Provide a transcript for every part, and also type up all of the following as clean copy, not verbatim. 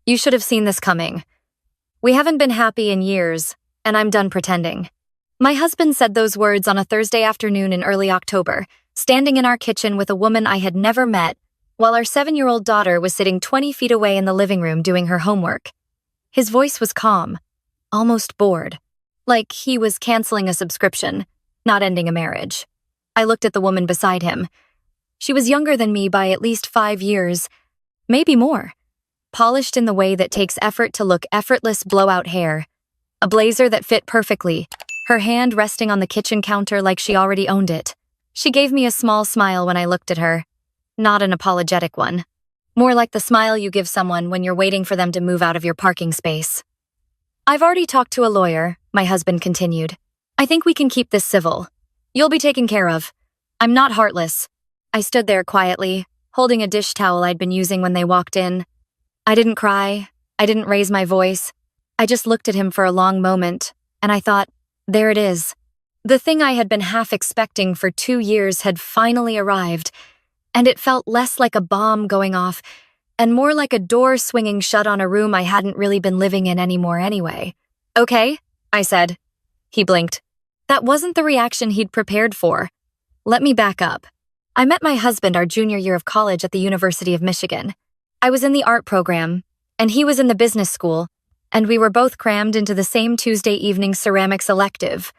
You should have seen this coming. We haven't been happy in years, and I'm done pretending. My husband said those words on a Thursday afternoon in early October, standing in our kitchen with a woman I had never met, while our 7-year-old daughter was sitting 20 feet away in the living room doing her homework. His voice was calm, almost bored, like he was canceling a subscription, not ending a marriage. I looked at the woman beside him. She was younger than me by at least 5 years, maybe more. Polished in the way that takes effort to look effortless blowout hair. A blazer that fit perfectly, her hand resting on the kitchen counter like she already owned it. She gave me a small smile when I looked at her. Not an apologetic one. More like the smile you give someone when you're waiting for them to move out of your parking space. I've already talked to a lawyer, my husband continued. I think we can keep this civil. You'll be taken care of. I'm not heartless. I stood there quietly, holding a dish towel I'd been using when they walked in. I didn't cry. I didn't raise my voice. I just looked at him for a long moment, and I thought, there it is. The thing I had been half expecting for 2 years had finally arrived, and it felt less like a bomb going off and more like a door swinging shut on a room I hadn't really been living in anymore anyway. Okay, I said. He blinked. That wasn't the reaction he'd prepared for. Let me back up. I met my husband our junior year of college at the University of Michigan. I was in the art program, and he was in the business school, and we were both crammed into the same Tuesday evening ceramics elective,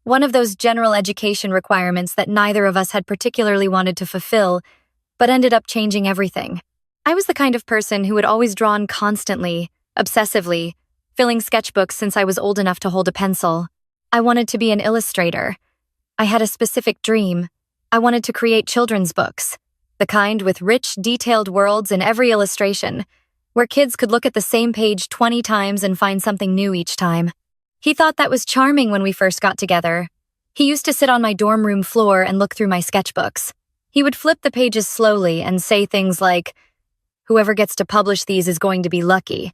one of those general education requirements that neither of us had particularly wanted to fulfill, but ended up changing everything. I was the kind of person who had always drawn constantly, obsessively, filling sketchbooks since I was old enough to hold a pencil. I wanted to be an illustrator. I had a specific dream. I wanted to create children's books, the kind with rich, detailed worlds in every illustration, where kids could look at the same page 20 times and find something new each time. He thought that was charming when we first got together. He used to sit on my dorm room floor and look through my sketchbooks. He would flip the pages slowly and say things like, "Whoever gets to publish these is going to be lucky."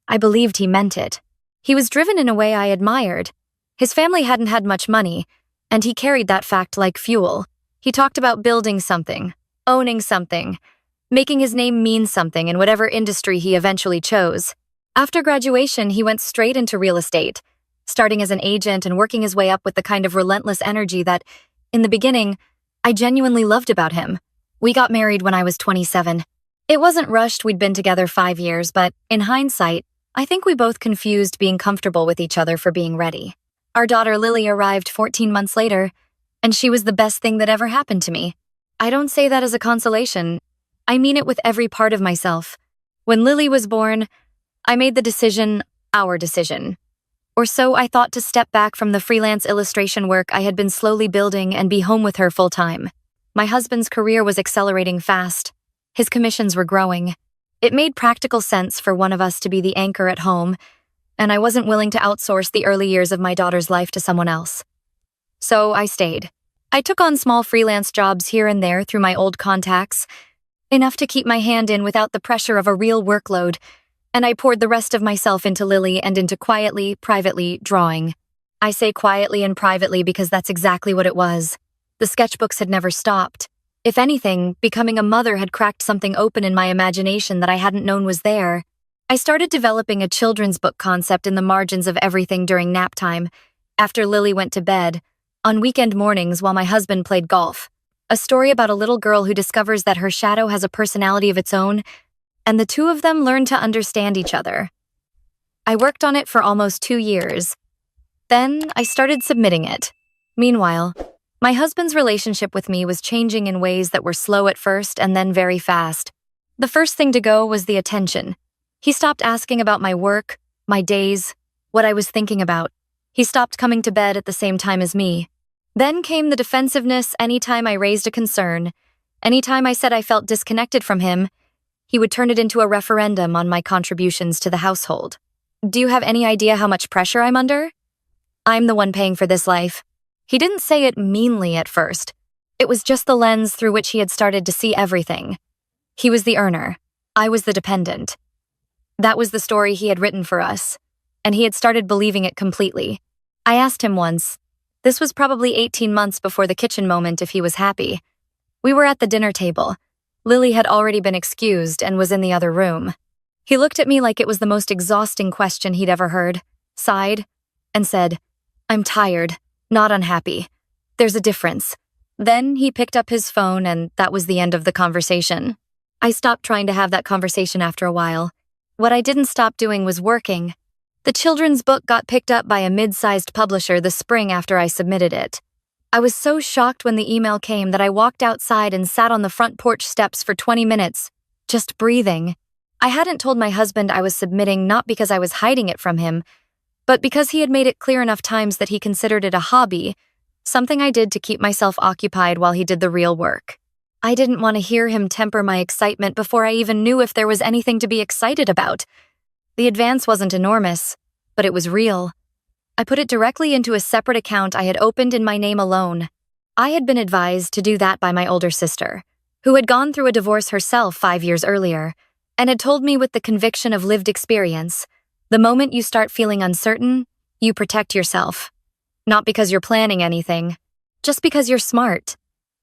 I believed he meant it. He was driven in a way I admired. His family hadn't had much money, and he carried that fact like fuel. He talked about building something, owning something, making his name mean something in whatever industry he eventually chose. After graduation, he went straight into real estate, starting as an agent and working his way up with the kind of relentless energy that, in the beginning, I genuinely loved about him. We got married when I was 27. It wasn't rushed. We'd been together 5 years, but in hindsight, I think we both confused being comfortable with each other for being ready. Our daughter Lily arrived 14 months later, and she was the best thing that ever happened to me. I don't say that as a consolation. I mean it with every part of myself. When Lily was born, I made the decision, our decision. Or so I thought, to step back from the freelance illustration work I had been slowly building and be home with her full-time. My husband's career was accelerating fast. His commissions were growing. It made practical sense for one of us to be the anchor at home, and I wasn't willing to outsource the early years of my daughter's life to someone else. So I stayed. I took on small freelance jobs here and there through my old contacts, enough to keep my hand in without the pressure of a real workload, and I poured the rest of myself into Lily and into quietly, privately drawing. I say quietly and privately because that's exactly what it was. The sketchbooks had never stopped. If anything, becoming a mother had cracked something open in my imagination that I hadn't known was there. I started developing a children's book concept in the margins of everything during nap time, after Lily went to bed, on weekend mornings while my husband played golf. A story about a little girl who discovers that her shadow has a personality of its own, and the two of them learn to understand each other. I worked on it for almost 2 years. Then I started submitting it. Meanwhile, my husband's relationship with me was changing in ways that were slow at first and then very fast. The first thing to go was the attention. He stopped asking about my work, my days, what I was thinking about. He stopped coming to bed at the same time as me. Then came the defensiveness anytime I raised a concern. Anytime I said I felt disconnected from him, he would turn it into a referendum on my contributions to the household. Do you have any idea how much pressure I'm under? I'm the one paying for this life. He didn't say it meanly at first. It was just the lens through which he had started to see everything. He was the earner. I was the dependent. That was the story he had written for us, and he had started believing it completely. I asked him once, this was probably 18 months before the kitchen moment, if he was happy. We were at the dinner table. Lily had already been excused and was in the other room. He looked at me like it was the most exhausting question he'd ever heard, sighed, and said, "I'm tired, not unhappy. There's a difference." Then he picked up his phone, and that was the end of the conversation. I stopped trying to have that conversation after a while. What I didn't stop doing was working. The children's book got picked up by a mid-sized publisher the spring after I submitted it. I was so shocked when the email came that I walked outside and sat on the front porch steps for 20 minutes, just breathing. I hadn't told my husband I was submitting not because I was hiding it from him, but because he had made it clear enough times that he considered it a hobby, something I did to keep myself occupied while he did the real work. I didn't want to hear him temper my excitement before I even knew if there was anything to be excited about. The advance wasn't enormous, but it was real. I put it directly into a separate account I had opened in my name alone. I had been advised to do that by my older sister, who had gone through a divorce herself 5 years earlier, and had told me with the conviction of lived experience, the moment you start feeling uncertain, you protect yourself. Not because you're planning anything, just because you're smart.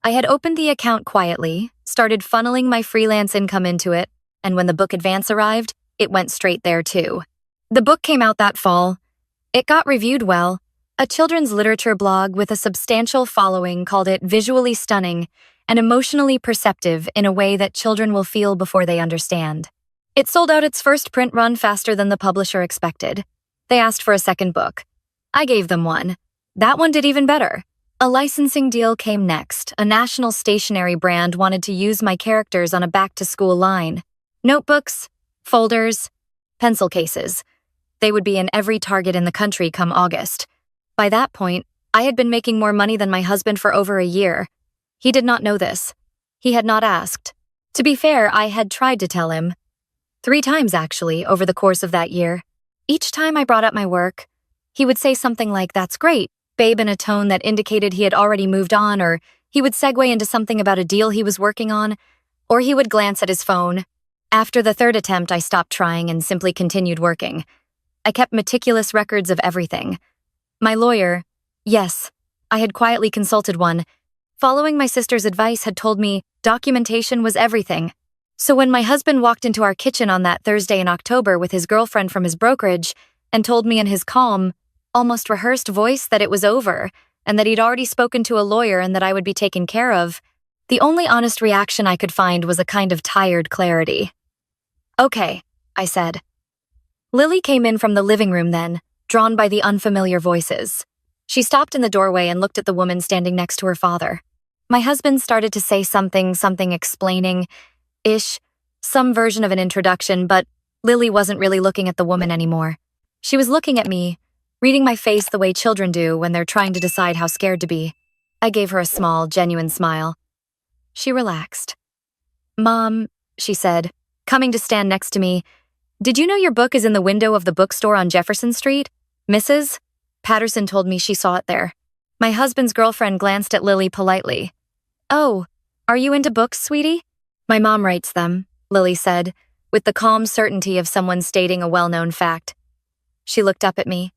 I had opened the account quietly, started funneling my freelance income into it, and when the book advance arrived, it went straight there too. The book came out that fall. It got reviewed well. A children's literature blog with a substantial following called it visually stunning and emotionally perceptive in a way that children will feel before they understand. It sold out its first print run faster than the publisher expected. They asked for a second book. I gave them one. That one did even better. A licensing deal came next. A national stationery brand wanted to use my characters on a back-to-school line. Notebooks, folders, pencil cases. They would be in every Target in the country come August. By that point, I had been making more money than my husband for over a year. He did not know this. He had not asked. To be fair, I had tried to tell him. 3 times, actually, over the course of that year. Each time I brought up my work, he would say something like, "That's great," babe, in a tone that indicated he had already moved on, or he would segue into something about a deal he was working on, or he would glance at his phone. After the 3rd attempt, I stopped trying and simply continued working. I kept meticulous records of everything. My lawyer, yes, I had quietly consulted one, following my sister's advice, had told me documentation was everything. So when my husband walked into our kitchen on that Thursday in October with his girlfriend from his brokerage and told me in his calm, almost rehearsed voice that it was over and that he'd already spoken to a lawyer and that I would be taken care of, the only honest reaction I could find was a kind of tired clarity. "Okay," I said. Lily came in from the living room then, drawn by the unfamiliar voices. She stopped in the doorway and looked at the woman standing next to her father. My husband started to say something explaining-ish, some version of an introduction, but Lily wasn't really looking at the woman anymore. She was looking at me, reading my face the way children do when they're trying to decide how scared to be. I gave her a small, genuine smile. She relaxed. "Mom," she said, coming to stand next to me, "did you know your book is in the window of the bookstore on Jefferson Street? Mrs. Patterson told me she saw it there." My husband's girlfriend glanced at Lily politely. "Oh, are you into books, sweetie?" "My mom writes them," Lily said, with the calm certainty of someone stating a well-known fact. She looked up at me.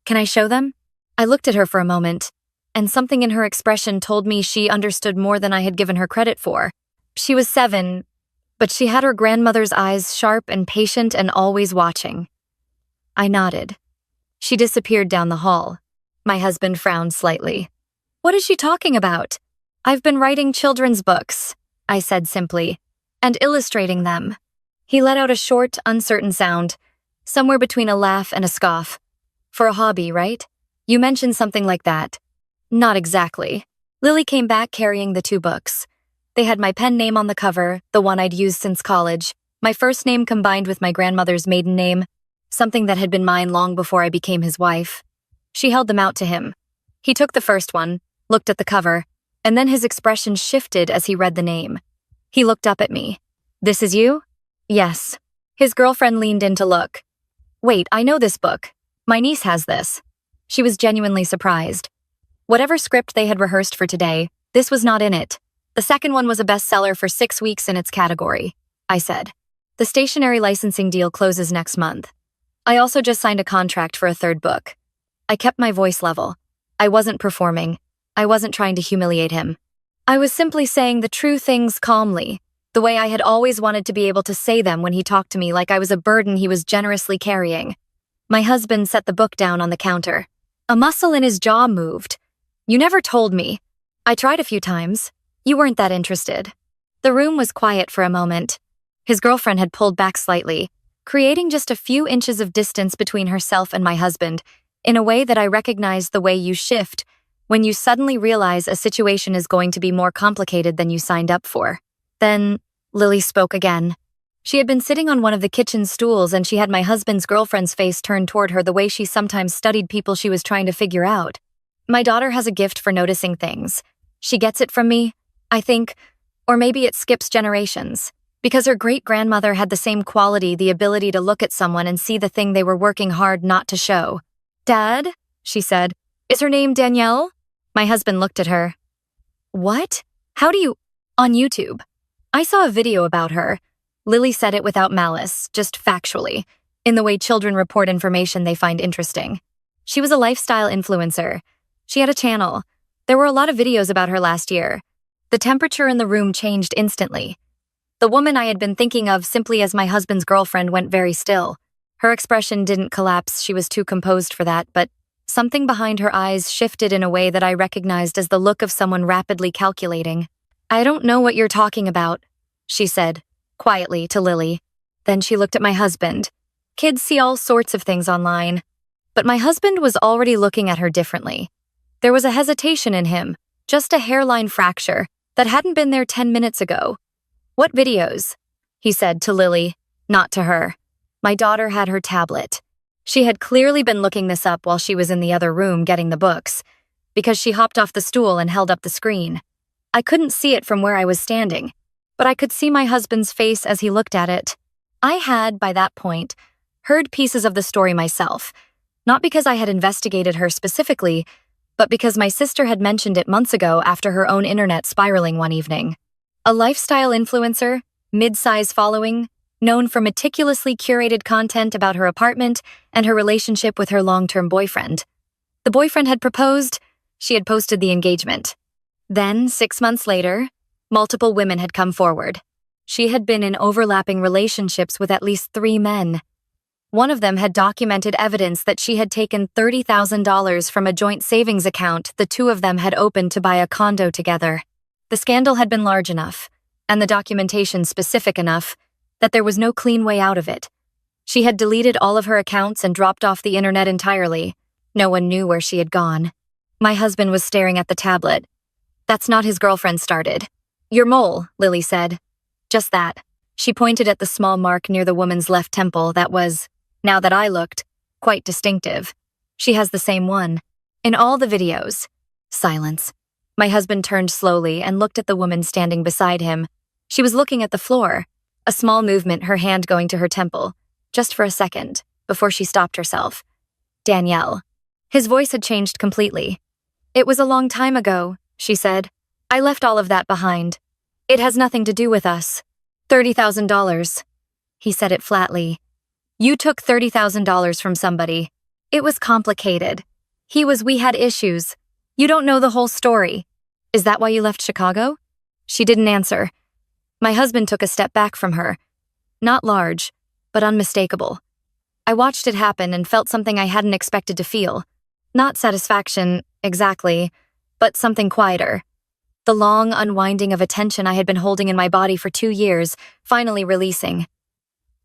"Can I show them?" I looked at her for a moment, and something in her expression told me she understood more than I had given her credit for. She was 7, but she had her grandmother's eyes sharp and patient and always watching. I nodded. She disappeared down the hall. My husband frowned slightly. "What is she talking about?" "I've been writing children's books," I said simply, "and illustrating them." He let out a short, uncertain sound, somewhere between a laugh and a scoff. "For a hobby, right? You mentioned something like that." "Not exactly." Lily came back carrying the 2 books. They had my pen name on the cover, the one I'd used since college, my first name combined with my grandmother's maiden name, something that had been mine long before I became his wife. She held them out to him. He took the first one, looked at the cover, and then his expression shifted as he read the name. He looked up at me. "This is you?" "Yes." His girlfriend leaned in to look. "Wait, I know this book. My niece has this." She was genuinely surprised. Whatever script they had rehearsed for today, this was not in it. The second one was a bestseller for 6 weeks in its category, I said. The stationery licensing deal closes next month. I also just signed a contract for a 3rd book. I kept my voice level. I wasn't performing. I wasn't trying to humiliate him. I was simply saying the true things calmly, the way I had always wanted to be able to say them when he talked to me like I was a burden he was generously carrying. My husband set the book down on the counter. A muscle in his jaw moved. "You never told me." "I tried a few times. You weren't that interested." The room was quiet for a moment. His girlfriend had pulled back slightly, creating just a few inches of distance between herself and my husband, in a way that I recognized the way you shift when you suddenly realize a situation is going to be more complicated than you signed up for. Then, Lily spoke again. She had been sitting on one of the kitchen stools and she had my husband's girlfriend's face turned toward her the way she sometimes studied people she was trying to figure out. "My daughter has a gift for noticing things. She gets it from me, I think, or maybe it skips generations. Because her great-grandmother had the same quality, the ability to look at someone and see the thing they were working hard not to show." "Dad," she said, "is her name Danielle?" My husband looked at her. "What? How do you—" "On YouTube. I saw a video about her." Lily said it without malice, just factually, in the way children report information they find interesting. She was a lifestyle influencer. She had a channel. There were a lot of videos about her last year. The temperature in the room changed instantly. The woman I had been thinking of simply as my husband's girlfriend went very still. Her expression didn't collapse, she was too composed for that, but something behind her eyes shifted in a way that I recognized as the look of someone rapidly calculating. "I don't know what you're talking about," she said, quietly to Lily. Then she looked at my husband. Kids see all sorts of things online. But my husband was already looking at her differently. There was a hesitation in him, just a hairline fracture, that hadn't been there 10 minutes ago. "What videos?" he said to Lily, not to her. My daughter had her tablet. She had clearly been looking this up while she was in the other room getting the books, because she hopped off the stool and held up the screen. I couldn't see it from where I was standing, but I could see my husband's face as he looked at it. I had, by that point, heard pieces of the story myself, not because I had investigated her specifically, but because my sister had mentioned it months ago after her own internet spiraling one evening. A lifestyle influencer, mid-size following, known for meticulously curated content about her apartment and her relationship with her long-term boyfriend. The boyfriend had proposed, she had posted the engagement. Then, 6 months later, multiple women had come forward. She had been in overlapping relationships with at least 3 men. One of them had documented evidence that she had taken $30,000 from a joint savings account the two of them had opened to buy a condo together. The scandal had been large enough, and the documentation specific enough, that there was no clean way out of it. She had deleted all of her accounts and dropped off the internet entirely. No one knew where she had gone. My husband was staring at the tablet. "That's not his girlfriend started." "Your mole," Lily said. "Just that." She pointed at the small mark near the woman's left temple that was, now that I looked, quite distinctive. "She has the same one. In all the videos." Silence. My husband turned slowly and looked at the woman standing beside him. She was looking at the floor, a small movement, her hand going to her temple, just for a second, before she stopped herself. "Danielle." His voice had changed completely. "It was a long time ago," she said. "I left all of that behind. It has nothing to do with us." $30,000. He said it flatly. "You took $30,000 from somebody. It was complicated. We had issues. You don't know the whole story. Is that why you left Chicago?" She didn't answer. My husband took a step back from her. Not large, but unmistakable. I watched it happen and felt something I hadn't expected to feel. Not satisfaction, exactly, but something quieter. The long unwinding of a tension I had been holding in my body for 2 years, finally releasing.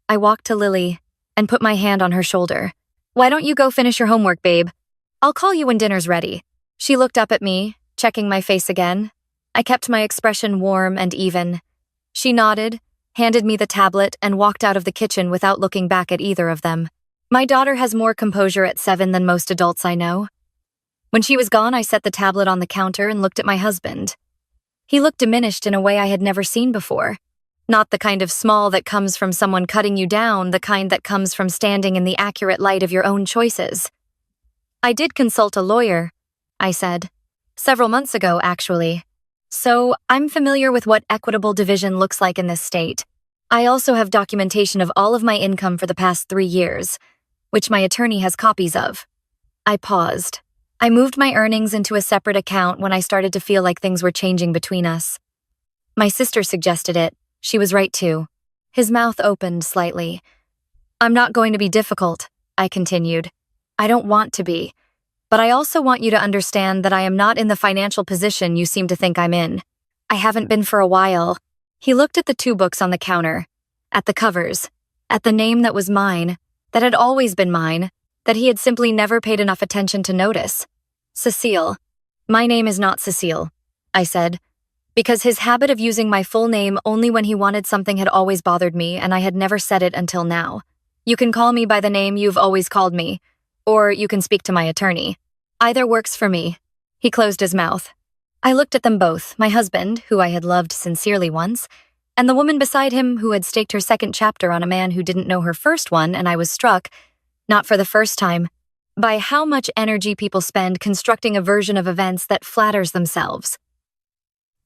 I walked to Lily and put my hand on her shoulder. "Why don't you go finish your homework, babe? I'll call you when dinner's ready." She looked up at me, checking my face again. I kept my expression warm and even. She nodded, handed me the tablet, and walked out of the kitchen without looking back at either of them. My daughter has more composure at 7 than most adults I know. When she was gone, I set the tablet on the counter and looked at my husband. He looked diminished in a way I had never seen before. Not the kind of small that comes from someone cutting you down, the kind that comes from standing in the accurate light of your own choices. "I did consult a lawyer," I said. "Several months ago, actually. So I'm familiar with what equitable division looks like in this state. I also have documentation of all of my income for the past 3 years, which my attorney has copies of." I paused. I moved my earnings into a separate account when I started to feel like things were changing between us. "My sister suggested it," She was right too. His mouth opened slightly. I'm not going to be difficult, I continued. I don't want to be. But I also want you to understand that I am not in the financial position you seem to think I'm in. I haven't been for a while. He looked at the 2 books on the counter, at the covers, at the name that was mine, that had always been mine, that he had simply never paid enough attention to notice. Cecile. My name is not Cecile, I said, because his habit of using my full name only when he wanted something had always bothered me, and I had never said it until now. You can call me by the name you've always called me, or you can speak to my attorney. Either works for me. He closed his mouth. I looked at them both, my husband, who I had loved sincerely once, and the woman beside him who had staked her second chapter on a man who didn't know her first one, and I was struck, not for the first time, by how much energy people spend constructing a version of events that flatters themselves.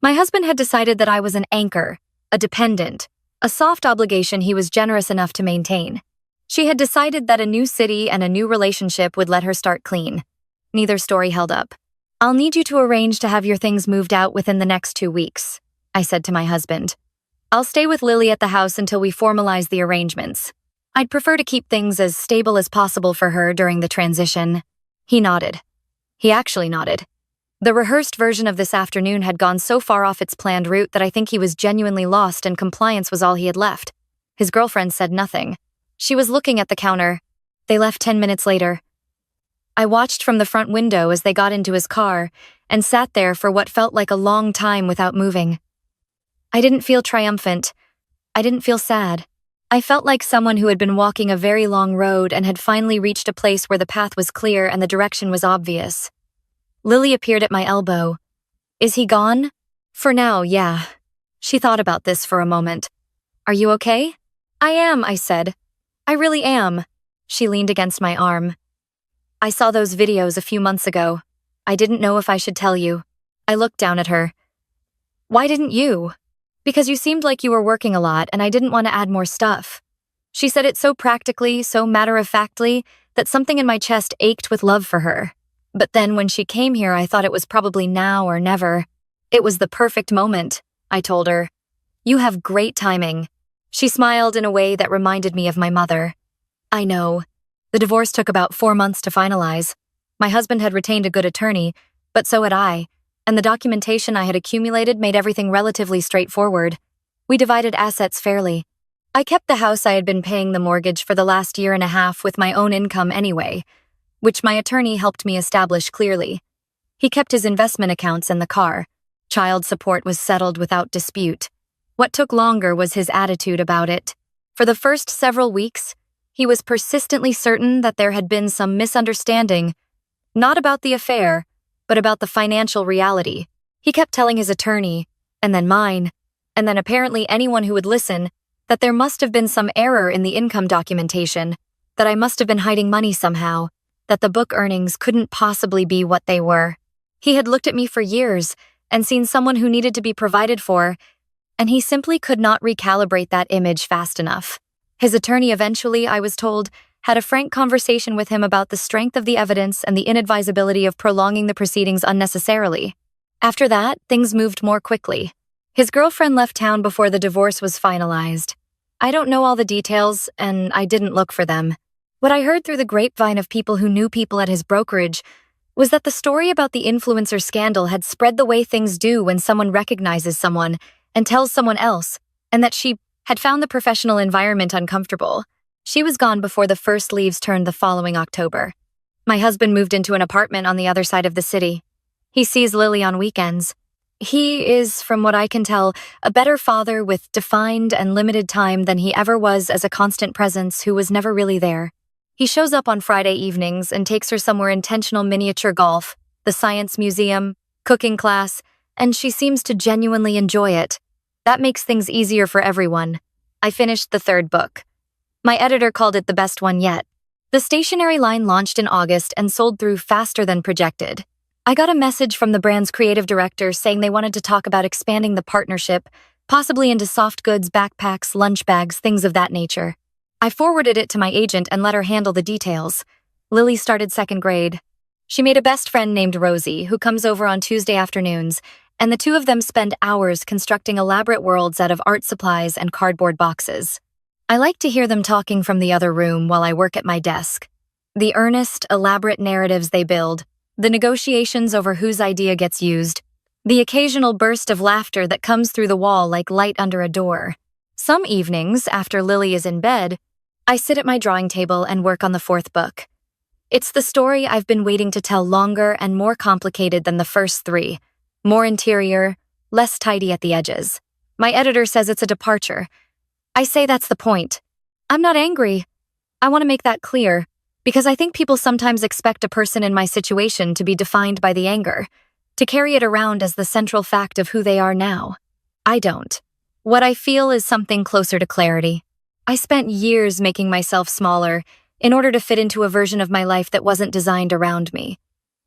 My husband had decided that I was an anchor, a dependent, a soft obligation he was generous enough to maintain. She had decided that a new city and a new relationship would let her start clean. Neither story held up. I'll need you to arrange to have your things moved out within the next 2 weeks, I said to my husband. I'll stay with Lily at the house until we formalize the arrangements. I'd prefer to keep things as stable as possible for her during the transition. He nodded. He actually nodded. The rehearsed version of this afternoon had gone so far off its planned route that I think he was genuinely lost and compliance was all he had left. His girlfriend said nothing. She was looking at the counter. They left 10 minutes later. I watched from the front window as they got into his car and sat there for what felt like a long time without moving. I didn't feel triumphant. I didn't feel sad. I felt like someone who had been walking a very long road and had finally reached a place where the path was clear and the direction was obvious. Lily appeared at my elbow. Is he gone? For now, yeah. She thought about this for a moment. Are you okay? I am, I said. I really am. She leaned against my arm. I saw those videos a few months ago. I didn't know if I should tell you. I looked down at her. Why didn't you? Because you seemed like you were working a lot and I didn't want to add more stuff. She said it so practically, so matter-of-factly, that something in my chest ached with love for her. But then when she came here, I thought it was probably now or never. It was the perfect moment, I told her. You have great timing. She smiled in a way that reminded me of my mother. I know. The divorce took about 4 months to finalize. My husband had retained a good attorney, but so had I, and the documentation I had accumulated made everything relatively straightforward. We divided assets fairly. I kept the house I had been paying the mortgage for the last 1.5 years with my own income anyway, which my attorney helped me establish clearly. He kept his investment accounts and the car. Child support was settled without dispute. What took longer was his attitude about it. For the first several weeks, he was persistently certain that there had been some misunderstanding, not about the affair, but about the financial reality. He kept telling his attorney, and then mine, and then apparently anyone who would listen, that there must have been some error in the income documentation, that I must have been hiding money somehow, that the book earnings couldn't possibly be what they were. He had looked at me for years and seen someone who needed to be provided for, and he simply could not recalibrate that image fast enough. His attorney eventually, I was told, had a frank conversation with him about the strength of the evidence and the inadvisability of prolonging the proceedings unnecessarily. After that, things moved more quickly. His girlfriend left town before the divorce was finalized. I don't know all the details, and I didn't look for them. What I heard through the grapevine of people who knew people at his brokerage was that the story about the influencer scandal had spread the way things do when someone recognizes someone and tells someone else, and that she had found the professional environment uncomfortable. She was gone before the first leaves turned the following October. My husband moved into an apartment on the other side of the city. He sees Lily on weekends. He is, from what I can tell, a better father with defined and limited time than he ever was as a constant presence who was never really there. He shows up on Friday evenings and takes her somewhere intentional miniature golf, the science museum, cooking class, and she seems to genuinely enjoy it. That makes things easier for everyone. I finished the 3rd book. My editor called it the best one yet. The stationery line launched in August and sold through faster than projected. I got a message from the brand's creative director saying they wanted to talk about expanding the partnership, possibly into soft goods, backpacks, lunch bags, things of that nature. I forwarded it to my agent and let her handle the details. Lily started 2nd grade. She made a best friend named Rosie, who comes over on Tuesday afternoons, and the two of them spend hours constructing elaborate worlds out of art supplies and cardboard boxes. I like to hear them talking from the other room while I work at my desk. The earnest, elaborate narratives they build, the negotiations over whose idea gets used, the occasional burst of laughter that comes through the wall like light under a door. Some evenings, after Lily is in bed, I sit at my drawing table and work on the fourth book. It's the story I've been waiting to tell, longer and more complicated than the first three, more interior, less tidy at the edges. My editor says it's a departure. I say that's the point. I'm not angry. I want to make that clear, because I think people sometimes expect a person in my situation to be defined by the anger, to carry it around as the central fact of who they are now. I don't. What I feel is something closer to clarity. I spent years making myself smaller in order to fit into a version of my life that wasn't designed around me.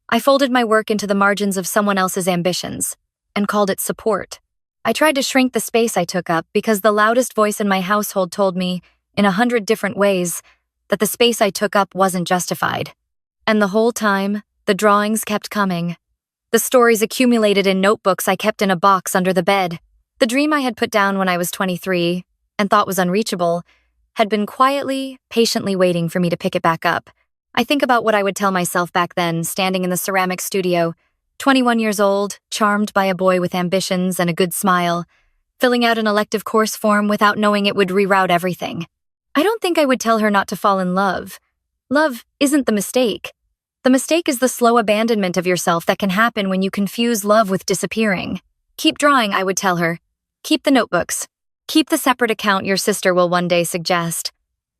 I folded my work into the margins of someone else's ambitions and called it support. I tried to shrink the space I took up because the loudest voice in my household told me, in 100 different ways, that the space I took up wasn't justified. And the whole time, the drawings kept coming. The stories accumulated in notebooks I kept in a box under the bed. The dream I had put down when I was 23 and thought was unreachable had been quietly, patiently waiting for me to pick it back up. I think about what I would tell myself back then, standing in the ceramic studio, 21 years old, charmed by a boy with ambitions and a good smile, filling out an elective course form without knowing it would reroute everything. I don't think I would tell her not to fall in love. Love isn't the mistake. The mistake is the slow abandonment of yourself that can happen when you confuse love with disappearing. Keep drawing, I would tell her. Keep the notebooks. Keep the separate account your sister will one day suggest.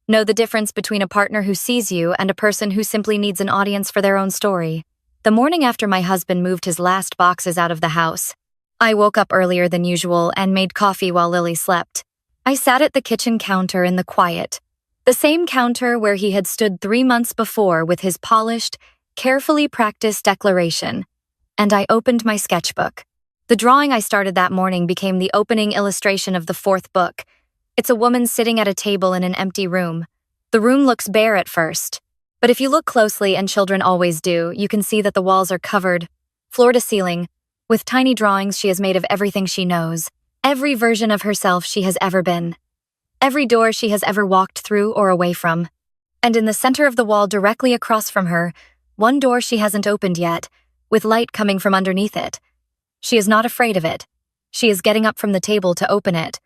Know the difference between a partner who sees you and a person who simply needs an audience for their own story. The morning after my husband moved his last boxes out of the house, I woke up earlier than usual and made coffee while Lily slept. I sat at the kitchen counter in the quiet, the same counter where he had stood 3 months before with his polished, carefully practiced declaration, and I opened my sketchbook. The drawing I started that morning became the opening illustration of the fourth book. It's a woman sitting at a table in an empty room. The room looks bare at first, but if you look closely, and children always do, you can see that the walls are covered, floor to ceiling, with tiny drawings she has made of everything she knows, every version of herself she has ever been, every door she has ever walked through or away from. And in the center of the wall directly across from her, one door she hasn't opened yet, with light coming from underneath it. She is not afraid of it. She is getting up from the table to open it.